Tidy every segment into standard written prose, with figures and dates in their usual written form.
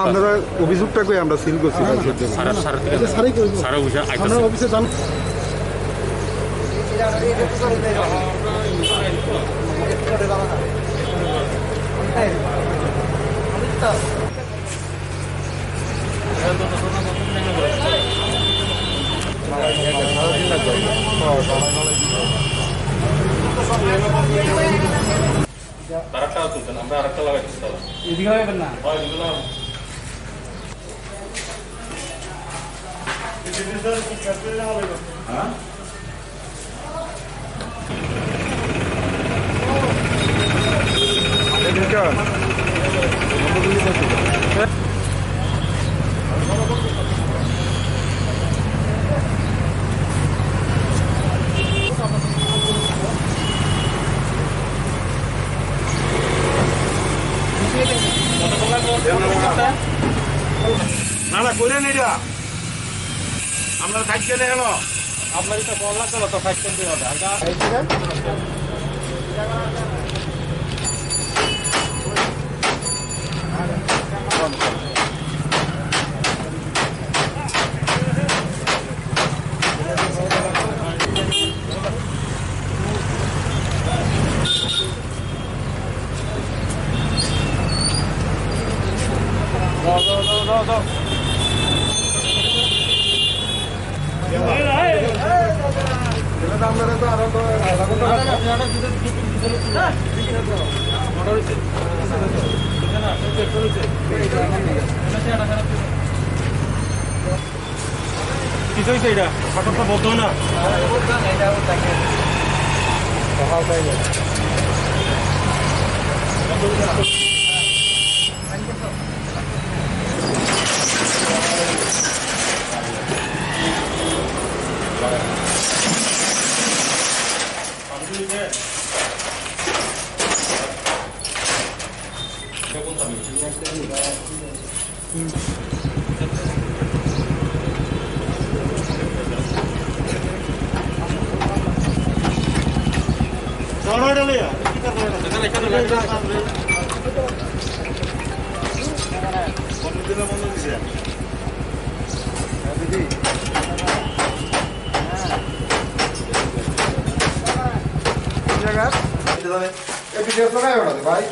আপনারা অভিযোগটা কই আমরা সিল করছি অফিসে যান। আমরা আরেকটা লাগাইছি এদিকে হবে না না না করে নেই আপনারা থাকছেন কেন? আপনার এটা কম লাগছে না তো 5 কেজি হবে No. কিছু হয়েছে এটা হঠাৎ বলতো না ভাই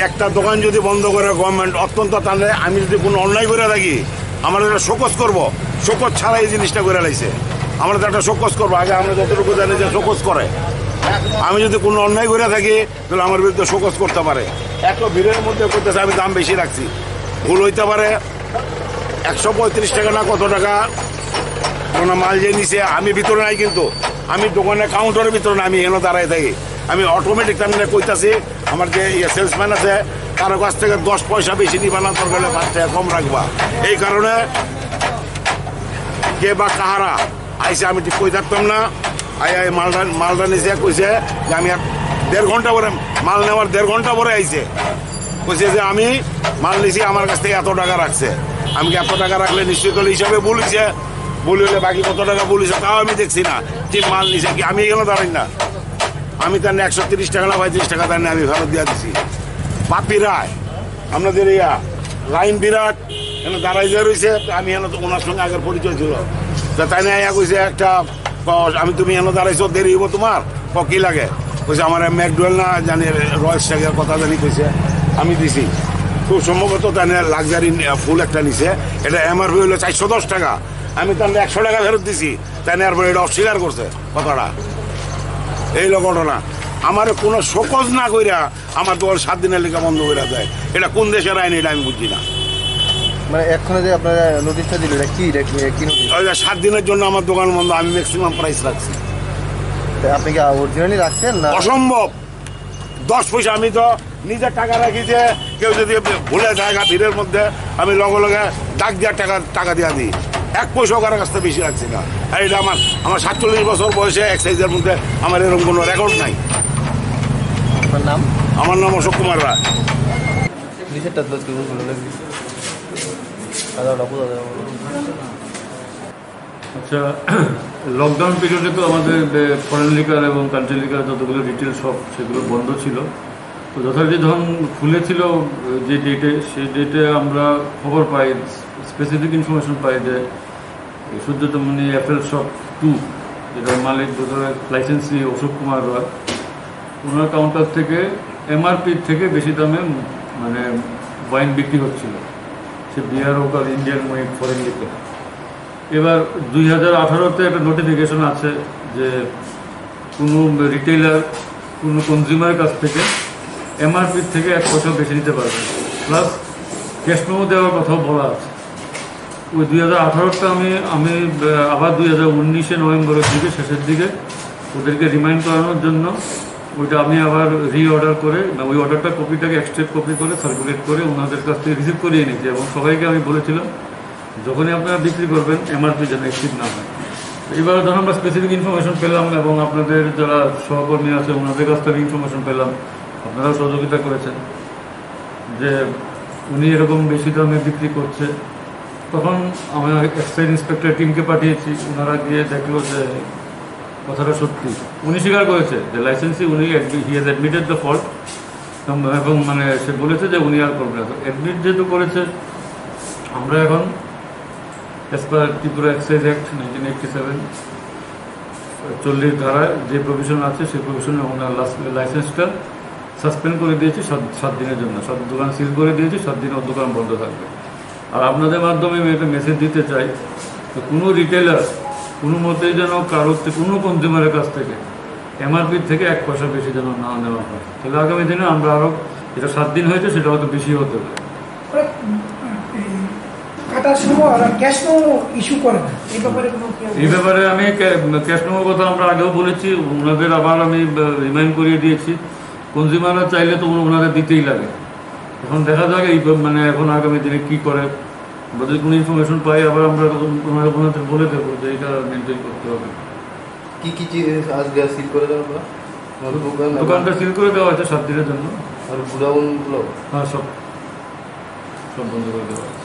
একটা দোকান যদি বন্ধ করে গভর্নমেন্ট অত্যন্ত তাহলে আমি যদি কোনো অন্যায় করে থাকি আমরা একটা শোকজ করবো, শোকজ ছাড়া এই জিনিসটা করে লাইছে আমরা তো একটা শোকজ করবো। আগে আমরা যতটুকু জানি যে শোকজ করে, আমি যদি কোনো অন্যায় করে থাকি তাহলে আমার বিরুদ্ধে শোকজ করতে পারে। এত ভিড়ের মধ্যে করতেছে আমি দাম বেশি রাখছি, ভুল হইতে পারে 135 টাকা না কত টাকা কোনো মাল যে নিছে। আমি ভিতরে নাই, কিন্তু আমি দোকানে কাউন্টারের ভিতরে না, আমি এনে দাঁড়ায় থাকি। আমি অটোমেটিক তার কইতাছি আমার যে সেলসম্যান আছে কারো কাছ থেকে 10 পয়সা বেশি নিবা না, তোর গেলে 5 টাকা কম রাখবা। এই কারণে কে বা কাহারা আইসে আমি ঠিক কই থাকতাম না। মালটা নিচে কইছে যে আমি 1.5 ঘন্টা পরে মাল নেওয়ার 1.5 ঘন্টা পরে আইছে, কইছে যে আমি মাল নিছি আমার কাছ থেকে এত টাকা রাখছে। আমি এত টাকা রাখলে নিশ্চয়ই করলে হিসাবে বলেছে, বলি হলে বাকি কত টাকা বলেছে তাও আমি দেখছি না। ঠিক মাল নিছে কি আমি এখানে দাঁড়াই না, আমি তার 130 টাকা না 35 টাকা তার আমি ফেরত দিয়ে দিছি। পাপি রায় আপনাদের ইয়া লাইন বিরাট এখানে দাঁড়াই যে রয়েছে, আমি এখানে তো ওনার সঙ্গে আগের পরিচয় ছিল, তাই না কইছে একটা আমি তুমি এখানে দাঁড়াইছো দেরি হইব তোমার কি লাগে, কইছে আমার ম্যাকডোয়েল না জানি রয়েলস টাকার কথা জানি কইছে, আমি দিছি। খুব সম্ভবত তাই লাক্সারি ফুল একটা নিছে, এটা এমআরপি হইলো 410 টাকা, আমি তার 100 টাকা ফেরত দিছি। তাই এরপর এটা অস্বীকার করছে কথাটা। এই ঘটনা আমার কোনো শোকজ না কইরা আমার দোকান 7 দিনের লেখা বন্ধ করে দেয়, এটা কোন দেশের আইন এটা আমি বুঝি না। মানে এখন যে আপনারা নোটিশটা দিলেন কি 7 দিনের জন্য আমার দোকান বন্ধ, আমি ম্যাক্সিমাম প্রাইস রাখছি। আপনি কি অরিজিনালি রাখছেন না? অসম্ভব, 10 পয়সা আমি তো নিজের টাকা রাখি যে কেউ যদি ভুলে জায়গা ভিড়ের মধ্যে আমি লগে লগে ডাক দিয়ে টাকা দিয়ে দিই। 1 পয়সাও কারো কাছ থেকে বেশি রাখছি না। আর এটা আমার 47 বছর বয়সে এক্সাইজের মধ্যে আমার এরকম কোনো রেকর্ড নাই। আপনার নাম? আমার নাম অশোক কুমার রায়। আচ্ছা, লকডাউন পিরিয়ডে তো আমাদের ফরেন লিকার এবং কান্ট্রি লিকার যতগুলো রিটেল শপ সেগুলো বন্ধ ছিল। তো যথারীতি যখন খুলেছিল যে ডেটে, সেই ডেটে আমরা খবর পাই, স্পেসিফিক ইনফরমেশন পাই যে সূর্যতমণি অ্যাপেল শপ 2, যেটার মালিক বোধহয় লাইসেন্সি অশোক কুমার রায়, ওনার কাউন্টার থেকে এমআরপি থেকে বেশি দামে মানে ওয়াইন বিক্রি হচ্ছিল, সে বিয়ার হোক আর ইন্ডিয়ান ওয়াইন ফরেন লিকার। এবার 2018-তে একটা নোটিফিকেশন আছে যে কোনো রিটেইলার কোনো কনজিউমারের কাছ থেকে এমআরপি থেকে 1 পয়সা বেশি নিতে পারবে, প্লাস ক্যাশ মেমো দেওয়ার কথাও বলা আছে। ওই 2018-টা আমি আবার 2019 নভেম্বরের দিকে শেষের দিকে ওদেরকে রিমাইন্ড করানোর জন্য ওইটা আমি আবার রিঅর্ডার করে, ওই অর্ডারটা কপিটাকে এক্সট্রেক্ট কপি করে সার্কুলেট করে ওনাদের কাছ থেকে রিসিভ করিয়ে নিয়েছি, এবং সবাইকে আমি বলেছিলাম যখনই আপনারা বিক্রি করবেন এমআরপি যেন এক্সিড না হয়। এবার যখন আমরা স্পেসিফিক ইনফরমেশন পেলাম এবং আপনাদের যারা সহকর্মী আছে ওনাদের কাছ থেকে ইনফরমেশন পেলাম, আপনারাও সহযোগিতা করেছেন যে উনি এরকম বেশি দামে বিক্রি করছে, তখন আমি এক্সাইজ ইন্সপেক্টর টিমকে পাঠিয়েছি। ওনারা গিয়ে দেখলো যে কথাটা সত্যি। উনি স্বীকার করেছে যে লাইসেন্সি উনি he has admitted the fault, এবং মানে সে বলেছে যে উনি আর করবে না। তো অ্যাডমিট যেহেতু করেছে, আমরা এখন as per Tripura excise act 1987 40 ধারায় যে প্রভিশন আছে সেই প্রভিশনে ওনার লাইসেন্সটা সাসপেন্ড করে দিয়েছি 7 দিনের জন্য। সব দোকান সিল করে দিয়েছি, 7 দিন ওর দোকান বন্ধ থাকবে। আর আপনাদের মাধ্যমে আমি একটা মেসেজ দিতে চাই, তো কোনো রিটেলার কোনো মতেই যেন কারোর কোনো কনজিউমারের কাছ থেকে এমআরপির থেকে 1 পয়সা বেশি যেন না নেওয়া হয়। তাহলে আগামী দিনে আমরা আরও, যেটা 7 দিন হয়েছে সেটা হয়তো বেশি হতে পারে। এই ব্যাপারে আমি ক্যাশ মেমোর কথা আমরা আগেও বলেছি, ওনাদের আবার আমি রিমাইন্ড করিয়ে দিয়েছি। কনজিউমাররা চাইলে তো ওনাদের দিতেই লাগে। এখন দেখা যাক এই মানে এখন আগামী দিনে কি করে, আমরা যদি কোনো ইনফরমেশন পাই আবার আমরা ওনাদের বলে দেবো যে এটা মেনটেন করতে হবে। কি কি আজকে সিল করে দেওয়া? দোকানটা সিল করে দেওয়া হয়েছে 7 দিনের জন্য। আর গুডাউনগুলো? হ্যাঁ, সব বন্ধ করে দেওয়া হয়েছে।